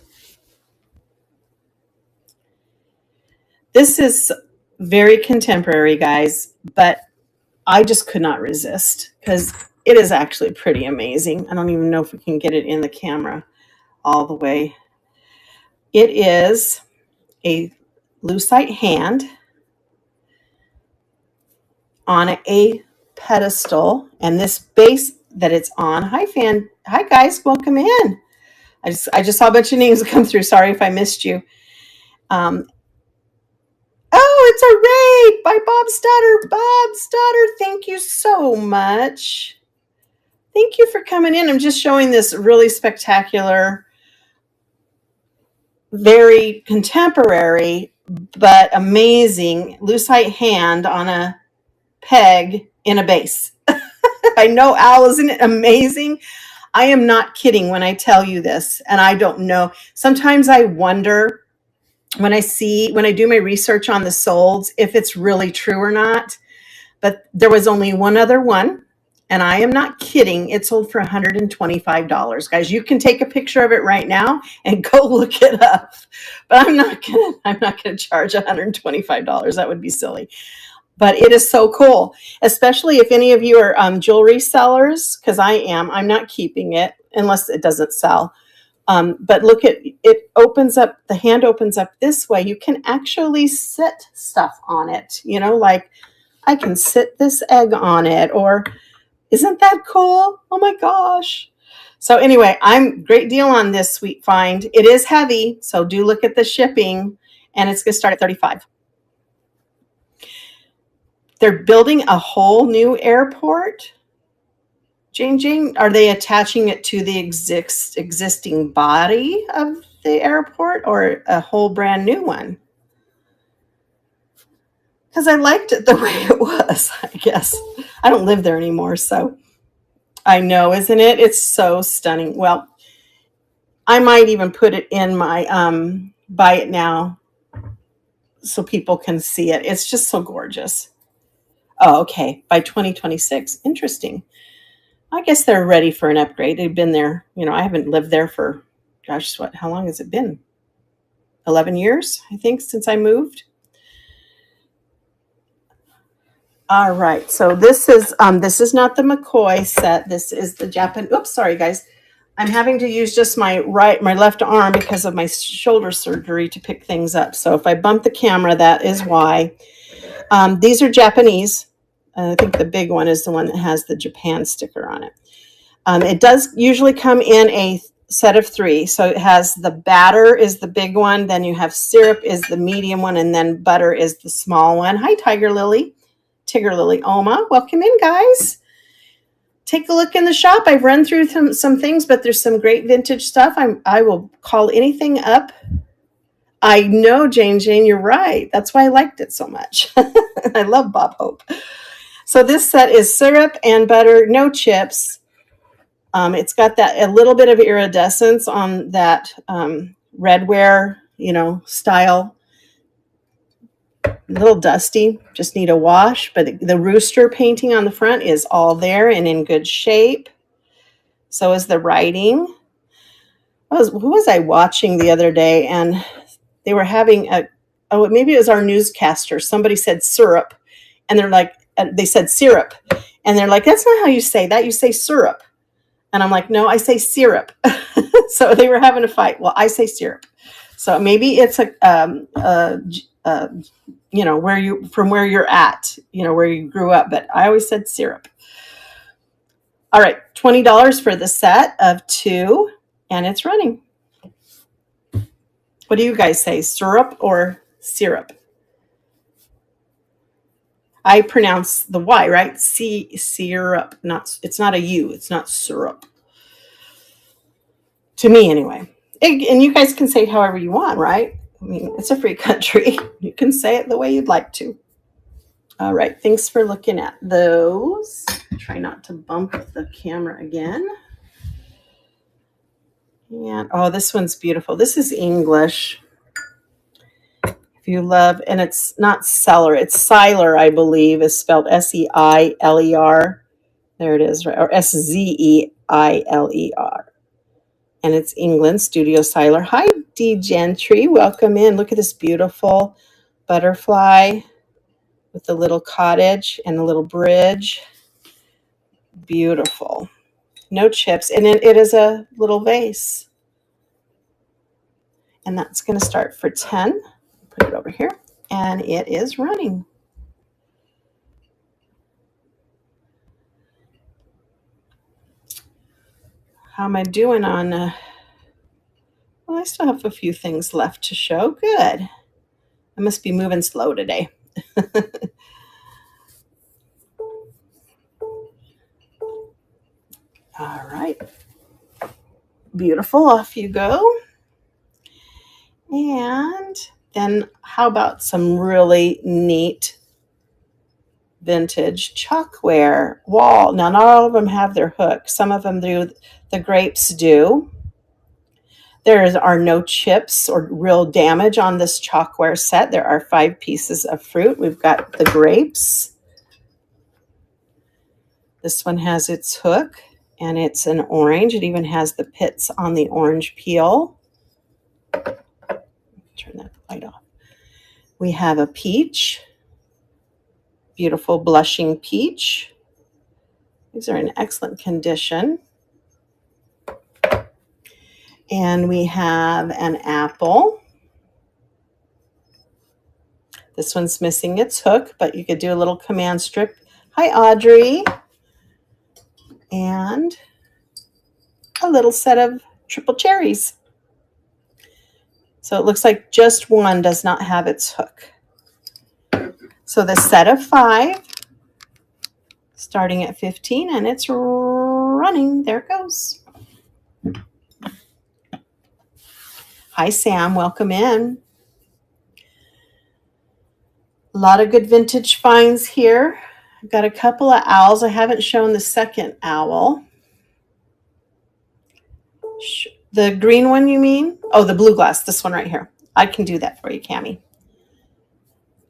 This is very contemporary, guys, but I just could not resist because it is actually pretty amazing. I don't even know if we can get it in the camera all the way. It is a lucite hand on a pedestal, and this base that it's on. Hi guys, welcome in. I just saw a bunch of names come through. Sorry if I missed you. Oh, it's a raid by Bob Stutter. Bob Stutter, thank you so much. Thank you for coming in. I'm just showing this really spectacular, very contemporary, but amazing lucite hand on a peg in a base. I know, Al, isn't it amazing? I am not kidding when I tell you this, and I don't know. Sometimes I wonder when I do my research on the solds, if it's really true or not. But there was only one other one, and I am not kidding. It sold for $125. Guys, you can take a picture of it right now and go look it up. But I'm not gonna charge $125. That would be silly. But it is so cool, especially if any of you are jewelry sellers, because I am. I'm not keeping it unless it doesn't sell. But look at it, opens up, the hand opens up this way. You can actually sit stuff on it, like I can sit this egg on it, or isn't that cool? Oh my gosh. So anyway, I'm great deal on this sweet find. It is heavy, so do look at the shipping, and it's going to start at $35. They're building a whole new airport. Jane, are they attaching it to the existing body of the airport or a whole brand new one? Because I liked it the way it was, I guess. I don't live there anymore, so I know, isn't it? It's so stunning. Well, I might even put it in my buy it now so people can see it. It's just so gorgeous. Oh, okay. By 2026. Interesting. I guess they're ready for an upgrade. They've been there. I haven't lived there for, gosh, how long has it been? 11 years, I think, since I moved. All right. So this is not the McCoy set. This is the Japan. Oops, sorry, guys. I'm having to use just my left arm because of my shoulder surgery to pick things up. So if I bump the camera, that is why. These are Japanese. I think the big one is the one that has the Japan sticker on it. It does usually come in a set of 3. So it has the batter is the big one. Then you have syrup is the medium one. And then butter is the small one. Hi, Tigger Lily, Oma. Welcome in, guys. Take a look in the shop. I've run through some things, but there's some great vintage stuff. I will call anything up I know, Jane, you're right. That's why I liked it so much. I love Bob Hope. So this set is syrup and butter, no chips. It's got that a little bit of iridescence on that redware, style. A little dusty, just need a wash. But the rooster painting on the front is all there and in good shape. So is the writing. Who was I watching the other day? And they were having maybe it was our newscaster. Somebody said syrup, and they said syrup, and they're like, that's not how you say that. You say syrup. And I'm like, no, I say syrup. So they were having a fight. Well, I say syrup. So maybe it's where you're at, where you grew up. But I always said syrup. All right, $20 for the set of 2, and it's running. What do you guys say, syrup or syrup? I pronounce the Y, right? Syrup. It's not a U. It's not syrup. To me, anyway. And you guys can say it however you want, right? I mean, it's a free country. You can say it the way you'd like to. All right. Thanks for looking at those. Try not to bump the camera again. And this one's beautiful. This is English. If you love, and it's not Seller, it's Seiler, I believe, is spelled Seiler. There it is, right? Or Szeiller. And it's England, Studio Seiler. Hi, D. Gentry. Welcome in. Look at this beautiful butterfly with the little cottage and the little bridge. Beautiful. No chips. And then it is a little vase. And that's going to start for 10. Put it over here. And it is running. How am I doing on... well, I still have a few things left to show. Good. I must be moving slow today. All right. Beautiful. Off you go. And then how about some really neat vintage chalkware wall? Now, not all of them have their hook. Some of them do. The grapes do. There are no chips or real damage on this chalkware set. There are 5 pieces of fruit. We've got the grapes. This one has its hook, and it's an orange. It even has the pits on the orange peel. Turn that light off. We have a peach. Beautiful blushing peach. These are in excellent condition. And we have an apple. This one's missing its hook, but you could do a little command strip. Hi, Audrey. And a little set of triple cherries. So it looks like just one does not have its hook. So the set of 5, starting at 15, and it's running. There it goes. Hi, Sam. Welcome in. A lot of good vintage finds here. I've got a couple of owls. I haven't shown the second owl. The green one, you mean? Oh, the blue glass. This one right here. I can do that for you, Cammie.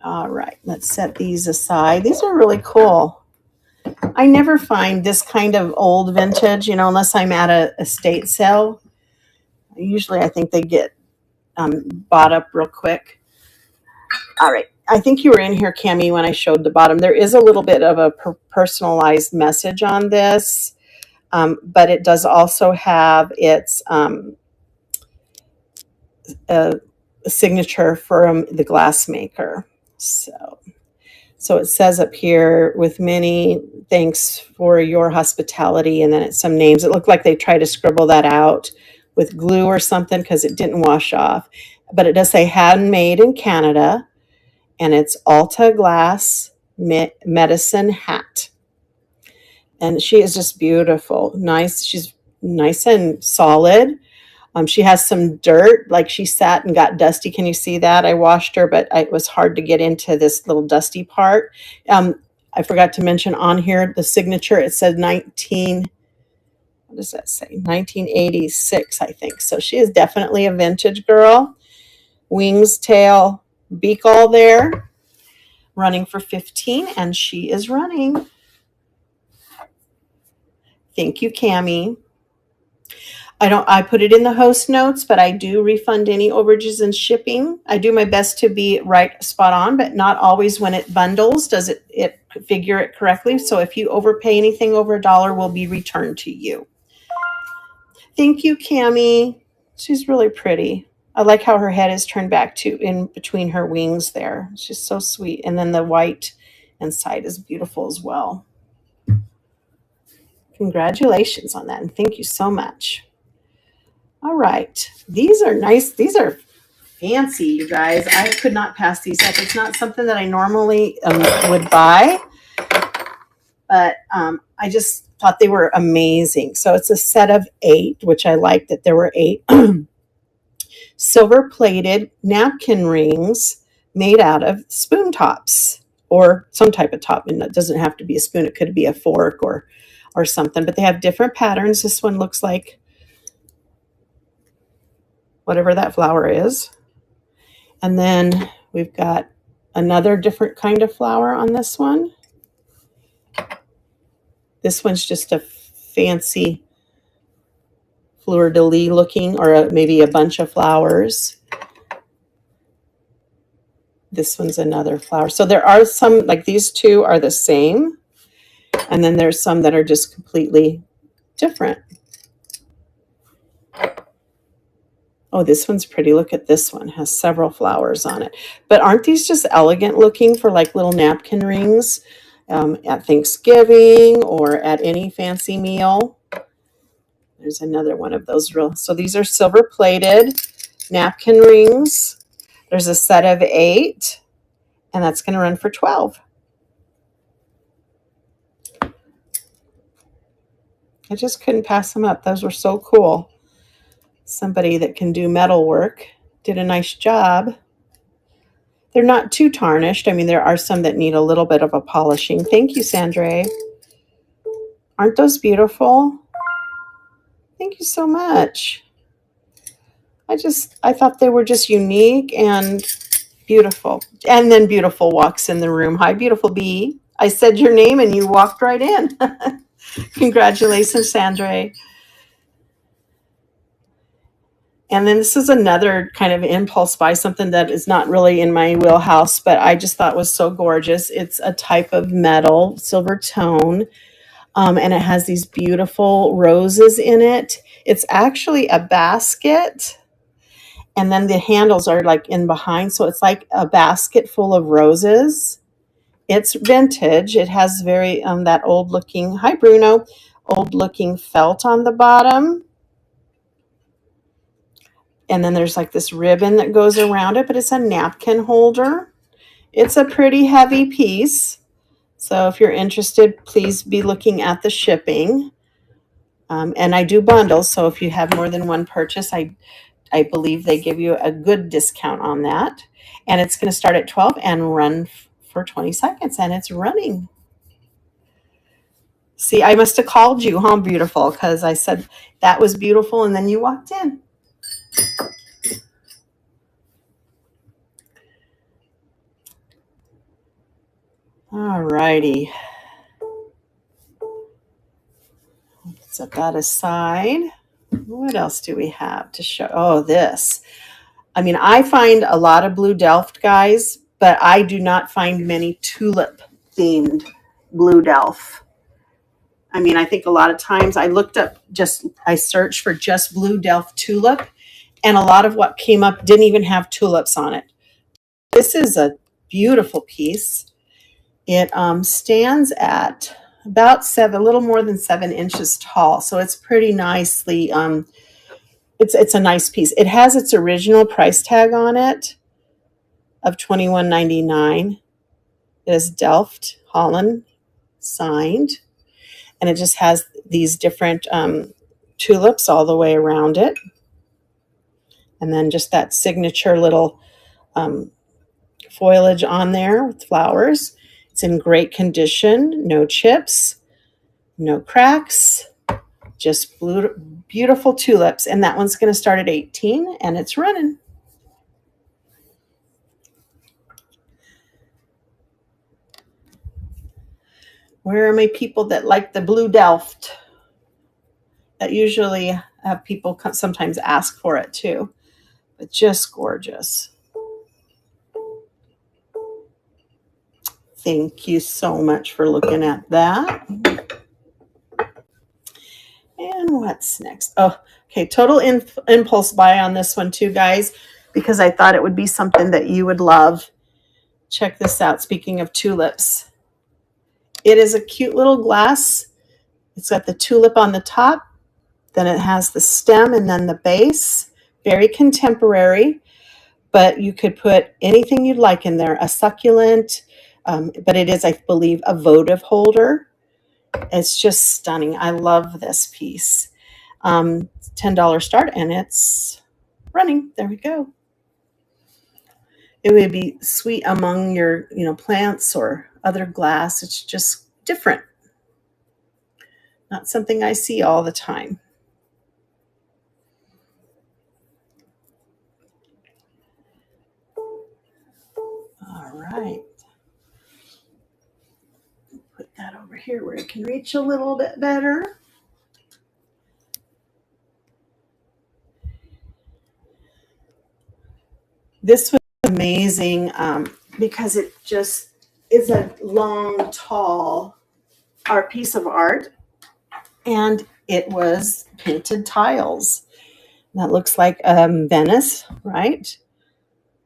All right. Let's set these aside. These are really cool. I never find this kind of old vintage, unless I'm at a estate sale. Usually I think they get bought up real quick. All right. I think you were in here, Cammie, when I showed the bottom. There is a little bit of a personalized message on this, but it does also have its a signature from the glass maker. So it says up here, with many thanks for your hospitality, and then it's some names. It looked like they tried to scribble that out with glue or something because it didn't wash off. But it does say handmade in Canada, and it's Alta Glass Medicine Hat. And she is just beautiful. Nice. She's nice and solid. She has some dirt, like she sat and got dusty. Can you see that? I washed her, but it was hard to get into this little dusty part. I forgot to mention on here the signature. It said 19, what does that say? 1986, I think. So she is definitely a vintage girl. Wings, tail, beak all there. Running for 15, and she is running. Thank you, Cammie. I put it in the host notes, but I do refund any overages and shipping. I do my best to be right spot on, but not always when it bundles does it figure it correctly. So if you overpay anything over $1 will be returned to you. Thank you, Cammie. She's really pretty. I like how her head is turned back to in between her wings there. She's so sweet. And then the white inside is beautiful as well. Congratulations on that, and thank you so much. All right, these are nice. These are fancy, you guys. I could not pass these up. It's not something that I normally would buy, but I just thought they were amazing. So it's a set of 8, which I like that there were 8 silver-plated napkin rings made out of spoon tops or some type of top. And it doesn't have to be a spoon. It could be a fork or something, but they have different patterns. This one looks like whatever that flower is. And then we've got another different kind of flower on this one. This one's just a fancy fleur-de-lis looking, or maybe a bunch of flowers. This one's another flower. So there are some, like these two are the same. And then there's some that are just completely different. Oh, this one's pretty. Look at this one. It has several flowers on it. But aren't these just elegant looking for like little napkin rings at Thanksgiving or at any fancy meal? There's another one of those so these are silver plated napkin rings. There's a set of 8, and that's going to run for 12. I just couldn't pass them up. Those were so cool. Somebody that can do metal work did a nice job. They're not too tarnished. I mean, there are some that need a little bit of a polishing. Thank you, Sandra. Aren't those beautiful? Thank you so much. I thought they were just unique and beautiful. And then Beautiful walks in the room. Hi, Beautiful Bee. I said your name and you walked right in. Congratulations, Sandra. And then this is another kind of impulse buy, something that is not really in my wheelhouse, but I just thought was so gorgeous. It's a type of metal, silver tone, and it has these beautiful roses in it. It's actually a basket, and then the handles are like in behind, so it's like a basket full of roses. It's vintage. It has very, that old looking, hi Bruno, old looking felt on the bottom. And then there's like this ribbon that goes around it, but it's a napkin holder. It's a pretty heavy piece. So if you're interested, please be looking at the shipping. And I do bundles. So if you have more than one purchase, I believe they give you a good discount on that. And it's going to start at 12 and run for 20 seconds. And it's running. See, I must have called you, huh, Beautiful? Because I said that was beautiful. And then you walked in. All righty. Let's set that aside. What else do we have to show? Oh, this. I mean, I find a lot of blue Delft, guys, but I do not find many tulip-themed blue Delft. I mean, I think a lot of times I searched for just blue Delft tulip, and a lot of what came up didn't even have tulips on it. This is a beautiful piece. It stands at about a little more than 7 inches tall. So it's pretty nicely, it's a nice piece. It has its original price tag on it of $21.99. It is Delft, Holland, signed. And it just has these different tulips all the way around it. And then just that signature little foliage on there with flowers. It's in great condition, no chips, no cracks, just beautiful tulips. And that one's going to start at 18 and it's running. Where are my people that like the blue Delft? That usually have people sometimes ask for it too, but just gorgeous. Thank you so much for looking at that. And what's next? Oh, okay. Total impulse buy on this one too, guys, because I thought it would be something that you would love. Check this out. Speaking of tulips, it is a cute little glass. It's got the tulip on the top, then it has the stem and then the base. Very contemporary, but you could put anything you'd like in there. A succulent, but it is, I believe, a votive holder. It's just stunning. I love this piece. $10 start and it's running. There we go. It would be sweet among your, plants or other glass. It's just different. Not something I see all the time. All right. Put that over here where it can reach a little bit better. This was amazing because it just is a long, tall art piece of art, and it was painted tiles. That looks like Venice, right?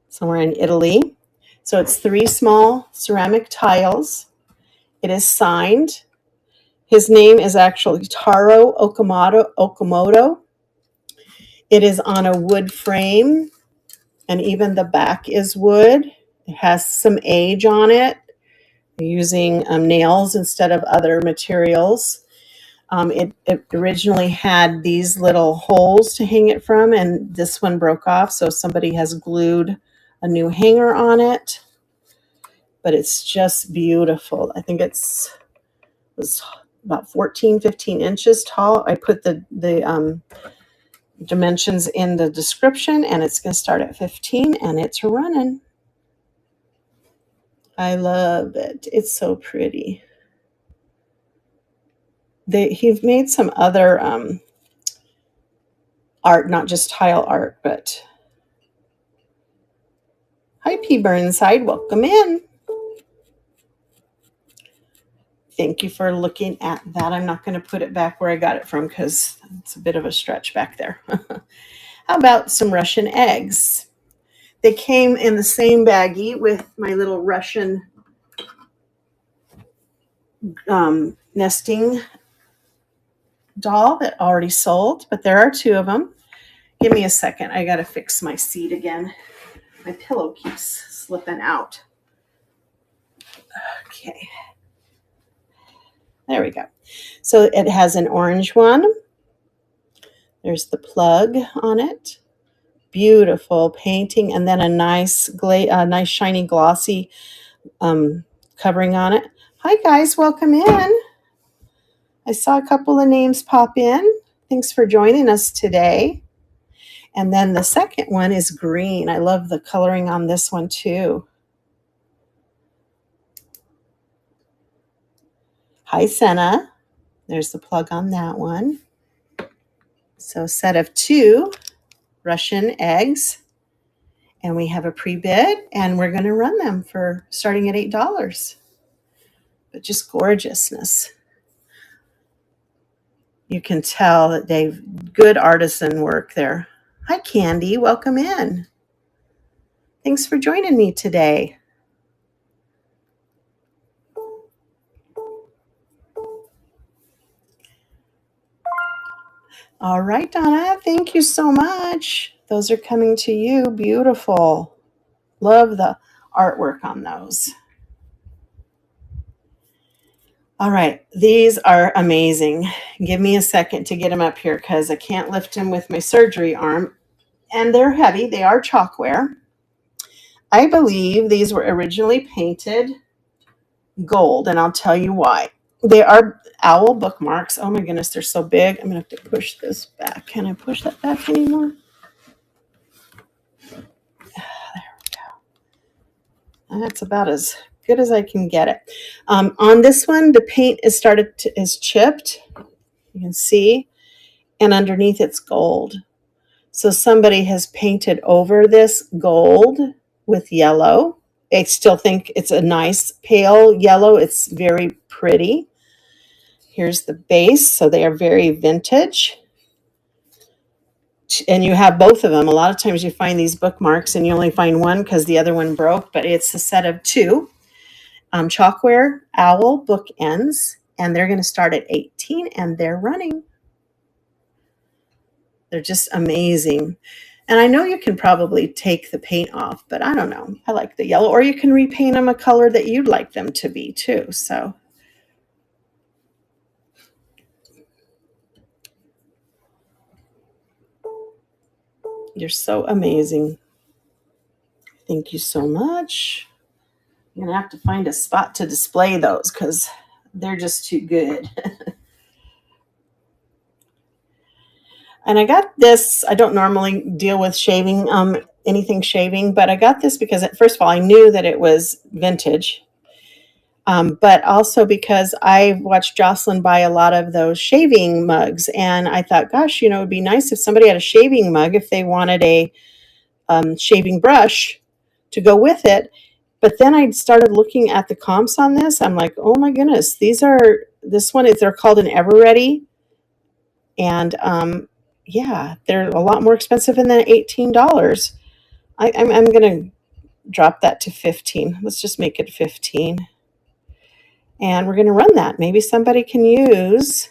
Somewhere in Italy. So it's 3 small ceramic tiles. It is signed. His name is actually Taro Okamoto. It is on a wood frame, and even the back is wood. It has some age on it, using nails instead of other materials. It originally had these little holes to hang it from, and this one broke off, so somebody has glued a new hanger on it. But it's just beautiful. I think it was about 14, 15 inches tall. I put the dimensions in the description, and it's going to start at 15, and it's running. I love it. It's so pretty. He's made some other art, not just tile art, but hi, P. Burnside. Welcome in. Thank you for looking at that. I'm not going to put it back where I got it from because it's a bit of a stretch back there. How about some Russian eggs? They came in the same baggie with my little Russian nesting doll that already sold, but there are 2 of them. Give me a second. I got to fix my seat again. My pillow keeps slipping out. Okay. There we go. So it has an orange one. There's the plug on it. Beautiful painting, and then a nice shiny glossy covering on it. Hi guys, welcome in. I saw a couple of names pop in. Thanks for joining us today. And then the second one is green. I love the coloring on this one too. Hi Senna. There's the plug on that one. So a set of 2 Russian eggs. And we have a pre-bid, and we're going to run them for starting at $8. But just gorgeousness. You can tell that they've good artisan work there. Hi, Candy. Welcome in. Thanks for joining me today. All right, Donna. Thank you so much. Those are coming to you. Beautiful. Love the artwork on those. All right. These are amazing. Give me a second to get them up here because I can't lift them with my surgery arm. and they're heavy. They are chalkware. I believe these were originally painted gold, and I'll tell you why. They are owl bookmarks. Oh my goodness, they're so big. I'm going to have to push this back. Can I push that back anymore? That's about as good as I can get it. On this one, the paint is chipped. You can see, and underneath it's gold. So somebody has painted over this gold with yellow. I still think it's a nice pale yellow. It's very pretty. Here's the base. So they are very vintage. And you have both of them. A lot of times you find these bookmarks and you only find one because the other one broke, but it's a set of two. Chalkware owl bookends, and they're going to start at 18, and they're running. They're just amazing. And I know you can probably take the paint off, but I don't know. I like the yellow, or you can repaint them a color that you'd like them to be too. So you're so amazing. Thank you so much. I'm going to have to find a spot to display those because they're just too good. And I got this. I don't normally deal with shaving, anything shaving, but I got this because, first of all, I knew that it was vintage. But also because I watched Jocelyn buy a lot of those shaving mugs. And I thought, gosh, it would be nice if somebody had a shaving mug if they wanted a shaving brush to go with it. But then I started looking at the comps on this. I'm like, oh my goodness, they're called an Ever Ready. And yeah, they're a lot more expensive than $18. I'm going to drop that to 15. Let's just make it 15. And we're going to run that. Maybe somebody can use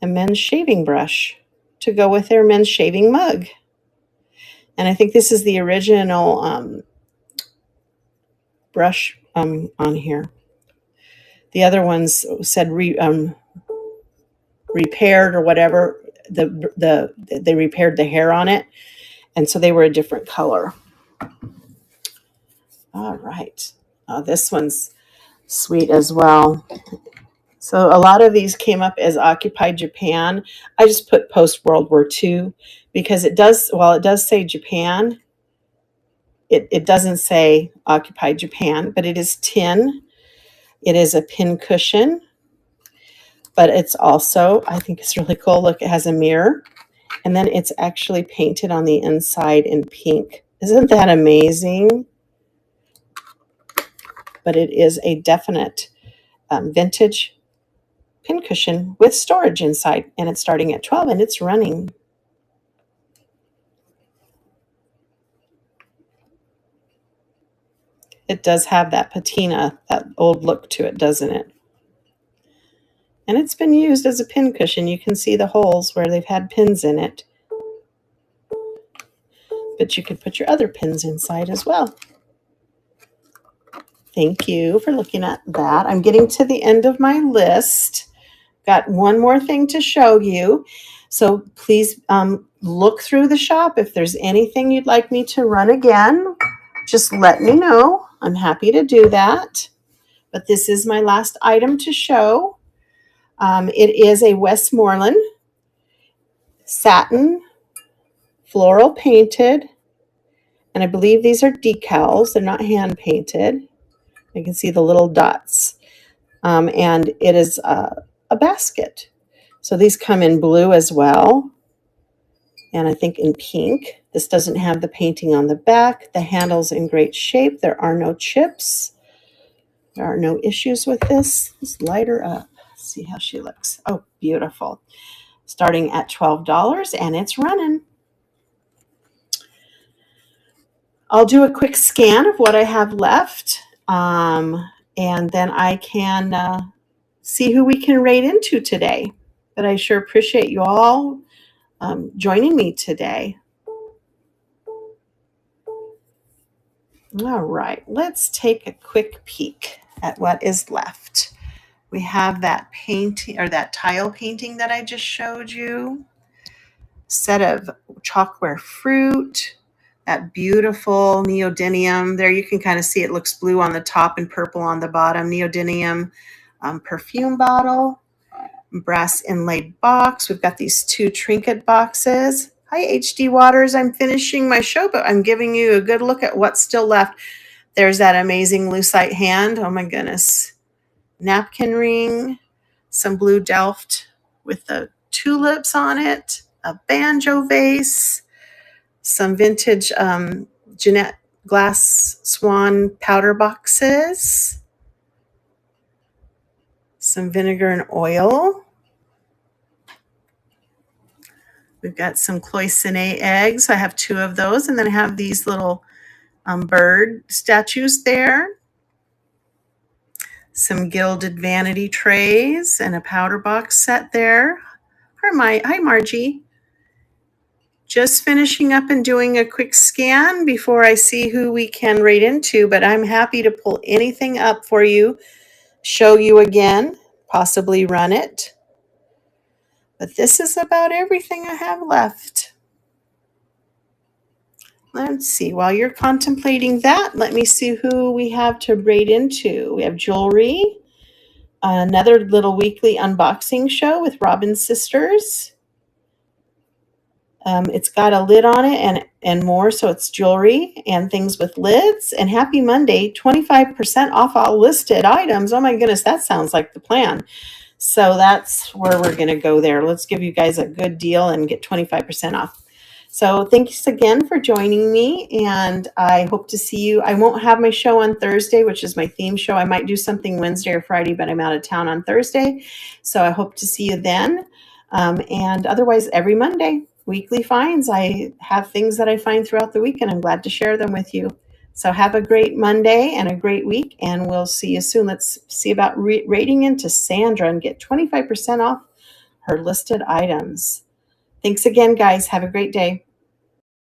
a men's shaving brush to go with their men's shaving mug. And I think this is the original brush on here. The other ones said repaired or whatever. They repaired the hair on it, and so they were a different color. All right. This one's sweet as well. So a lot of these came up as occupied Japan. I just put post World War II because while it does say Japan, it doesn't say occupied Japan, but it is tin. It is a pin cushion, but it's also, I think it's really cool. Look, it has a mirror, and then it's actually painted on the inside in pink. Isn't that amazing? But it is a definite vintage pincushion with storage inside, and it's starting at 12 and it's running. It does have that patina, that old look to it, doesn't it? And it's been used as a pincushion. You can see the holes where they've had pins in it. But you could put your other pins inside as well. Thank you for looking at that. I'm getting to the end of my list. Got one more thing to show you. So please look through the shop. If there's anything you'd like me to run again, just let me know. I'm happy to do that. But this is my last item to show. It is a Westmoreland satin floral painted. And I believe these are decals. They're not hand painted. You can see the little dots. And it is a basket. So these come in blue as well. And I think in pink. This doesn't have the painting on the back. The handle's in great shape. There are no chips. There are no issues with this. Let's light her up. See how she looks. Oh, beautiful. Starting at $12, and it's running. I'll do a quick scan of what I have left, and then I can see who we can rate into today. But I sure appreciate you all joining me today. All right, let's take a quick peek at what is left. We have that painting or that tile painting that I just showed you. set of chalkware fruit, that beautiful neodymium. There you can kind of see it looks blue on the top and purple on the bottom. Neodymium perfume bottle, brass inlaid box. We've got these 2 trinket boxes. Hi, HD Waters. I'm finishing my show, but I'm giving you a good look at what's still left. There's that amazing lucite hand. Oh my goodness. Napkin ring, some blue Delft with the tulips on it, a banjo vase, some vintage Jeanette glass swan powder boxes, some vinegar and oil. We've got some cloisonne eggs. I have 2 of those. And then I have these little bird statues there. Some gilded vanity trays and a powder box set there. Hi, Margie. Just finishing up and doing a quick scan before I see who we can rate into, but I'm happy to pull anything up for you, show you again, possibly run it. But this is about everything I have left. Let's see, while you're contemplating that, let me see who we have to rate into. We have jewelry, another little weekly unboxing show with Robin Sisters. It's got a lid on it and more, so it's jewelry and things with lids. And happy Monday, 25% off all listed items. Oh my goodness, that sounds like the plan. So that's where we're going to go there. Let's give you guys a good deal and get 25% off. So thanks again for joining me, and I hope to see you. I won't have my show on Thursday, which is my theme show. I might do something Wednesday or Friday, but I'm out of town on Thursday. So I hope to see you then. And otherwise, every Monday, weekly finds. I have things that I find throughout the week, and I'm glad to share them with you. So have a great Monday and a great week, and we'll see you soon. Let's see about rating into Sandra and get 25% off her listed items. Thanks again, guys. Have a great day.